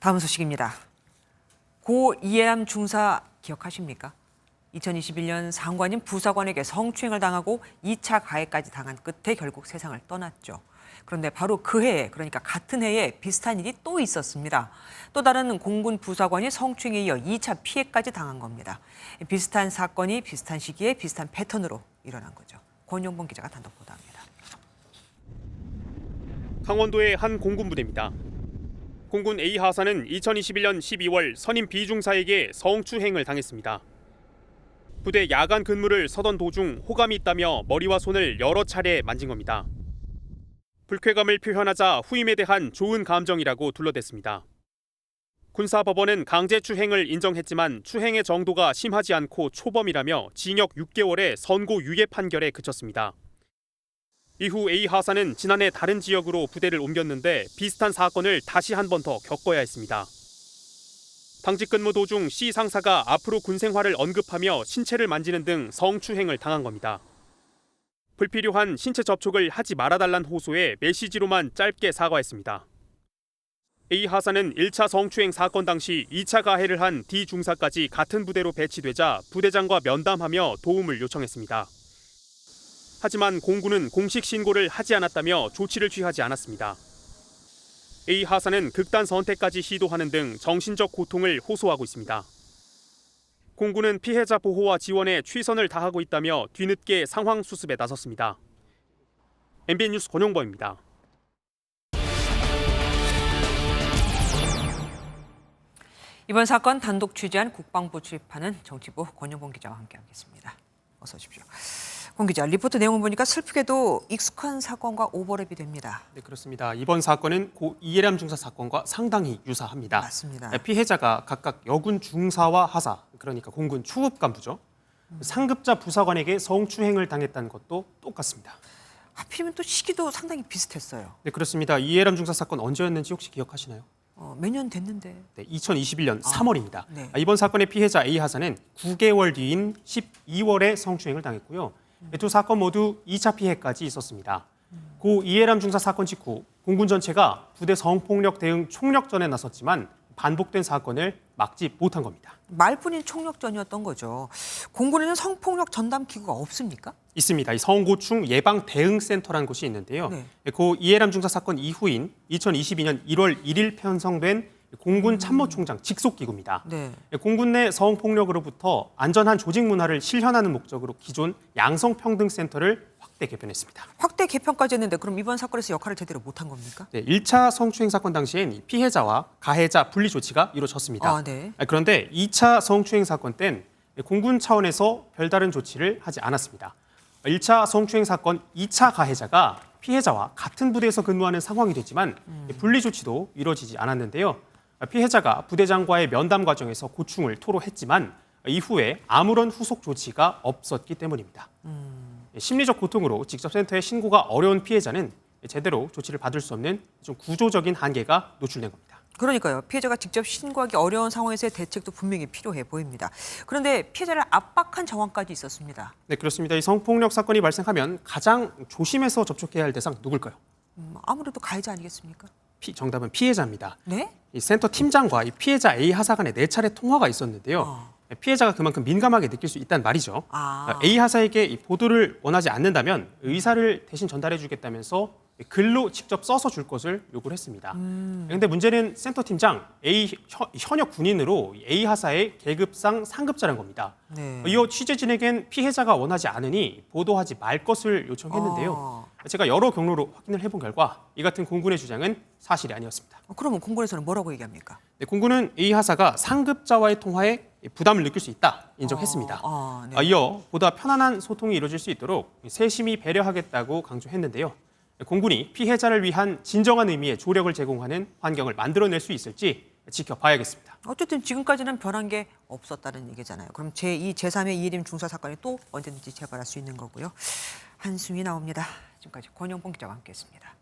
다음 소식입니다. 고 이해람 중사 기억하십니까? 2021년 상관인 부사관에게 성추행을 당하고 2차 가해까지 당한 끝에 결국 세상을 떠났죠. 그런데 바로 그 해에, 그러니까 같은 해에 비슷한 일이 또 있었습니다. 또 다른 공군 부사관이 성추행에 이어 2차 피해까지 당한 겁니다. 비슷한 사건이 비슷한 시기에 비슷한 패턴으로 일어난 거죠. 권용봉 기자가 단독 보도합니다. 강원도의 한 공군 부대입니다. 공군 A 하사는 2021년 12월 선임 B 중사에게 성추행을 당했습니다. 부대 야간 근무를 서던 도중 호감이 있다며 머리와 손을 여러 차례 만진 겁니다. 불쾌감을 표현하자 후임에 대한 좋은 감정이라고 둘러댔습니다. 군사법원은 강제추행을 인정했지만 추행의 정도가 심하지 않고 초범이라며 징역 6개월의 선고 유예 판결에 그쳤습니다. 이후 A 하사는 지난해 다른 지역으로 부대를 옮겼는데 비슷한 사건을 다시 한 번 더 겪어야 했습니다. 당직 근무 도중 C 상사가 앞으로 군 생활을 언급하며 신체를 만지는 등 성추행을 당한 겁니다. 불필요한 신체 접촉을 하지 말아달란 호소에 메시지로만 짧게 사과했습니다. A 하사는 1차 성추행 사건 당시 2차 가해를 한 D 중사까지 같은 부대로 배치되자 부대장과 면담하며 도움을 요청했습니다. 하지만 공군은 공식 신고를 하지 않았다며 조치를 취하지 않았습니다. A 하사는 극단 선택까지 시도하는 등 정신적 고통을 호소하고 있습니다. 공군은 피해자 보호와 지원에 최선을 다하고 있다며 뒤늦게 상황 수습에 나섰습니다. MBN 뉴스 권용범입니다. 이번 사건 단독 취재한 국방부 출입하는 정치부 권용봉 기자와 함께하겠습니다. 어서 오십시오. 권 기자, 리포트 내용을 보니까 슬프게도 익숙한 사건과 오버랩이 됩니다. 네, 그렇습니다. 이번 사건은 고 이해람 중사 사건과 상당히 유사합니다. 맞습니다. 피해자가 각각 여군 중사와 하사, 그러니까 공군 추급 간부죠. 상급자 부사관에게 성추행을 당했다는 것도 똑같습니다. 하필이면 또 시기도 상당히 비슷했어요. 네, 그렇습니다. 이해람 중사 사건 언제였는지 혹시 기억하시나요? 몇 년 됐는데. 네, 2021년 3월입니다. 네. 이번 사건의 피해자 A 하사는 9개월 뒤인 12월에 성추행을 당했고요. 두 사건 모두 2차 피해까지 있었습니다. 고 이해람 중사 사건 직후 공군 전체가 부대 성폭력 대응 총력전에 나섰지만 반복된 사건을 막지 못한 겁니다. 말뿐인 총력전이었던 거죠. 공군에는 성폭력 전담 기구가 없습니까? 있습니다. 이 성고충 예방 대응 센터라는 곳이 있는데요. 네. 고 이해람 중사 사건 이후인 2022년 1월 1일 편성된 공군 참모총장 직속 기구입니다. 네. 공군 내 성폭력으로부터 안전한 조직 문화를 실현하는 목적으로 기존 양성평등센터를 확대 개편했습니다. 확대 개편까지 했는데 그럼 이번 사건에서 역할을 제대로 못한 겁니까? 네, 1차 성추행 사건 당시엔 피해자와 가해자 분리 조치가 이루어졌습니다. 네. 그런데 2차 성추행 사건 땐 공군 차원에서 별다른 조치를 하지 않았습니다. 1차 성추행 사건 2차 가해자가 피해자와 같은 부대에서 근무하는 상황이 됐지만 분리 조치도 이루어지지 않았는데요. 피해자가 부대장과의 면담 과정에서 고충을 토로했지만 이후에 아무런 후속 조치가 없었기 때문입니다. 심리적 고통으로 직접 센터에 신고가 어려운 피해자는 제대로 조치를 받을 수 없는 좀 구조적인 한계가 노출된 겁니다. 그러니까요. 피해자가 직접 신고하기 어려운 상황에서의 대책도 분명히 필요해 보입니다. 그런데 피해자를 압박한 정황까지 있었습니다. 네, 그렇습니다. 이 성폭력 사건이 발생하면 가장 조심해서 접촉해야 할 대상 누굴까요? 아무래도 가해자 아니겠습니까? 정답은 피해자입니다. 네? 이 센터 팀장과 이 피해자 A 하사 간의 4차례 통화가 있었는데요. 피해자가 그만큼 민감하게 느낄 수 있다는 말이죠. A 하사에게 이 보도를 원하지 않는다면 의사를 대신 전달해 주겠다면서 글로 직접 써서 줄 것을 요구를 했습니다. 그런데 문제는 센터 팀장 A 현역 군인으로 A 하사의 계급상 상급자라는 겁니다. 네. 이어 취재진에겐 피해자가 원하지 않으니 보도하지 말 것을 요청했는데요. 제가 여러 경로로 확인을 해본 결과 이 같은 공군의 주장은 사실이 아니었습니다. 그러면 공군에서는 뭐라고 얘기합니까? 네, 공군은 A 하사가 상급자와의 통화에 부담을 느낄 수 있다 인정했습니다. 네. 이어 보다 편안한 소통이 이루어질 수 있도록 세심히 배려하겠다고 강조했는데요. 공군이 피해자를 위한 진정한 의미의 조력을 제공하는 환경을 만들어낼 수 있을지 지켜봐야겠습니다. 어쨌든 지금까지는 변한 게 없었다는 얘기잖아요. 그럼 제2, 제3의 이해림 중사 사건이 또 언제든지 재발할 수 있는 거고요. 한숨이 나옵니다. 지금까지 권용봉 기자와 함께했습니다.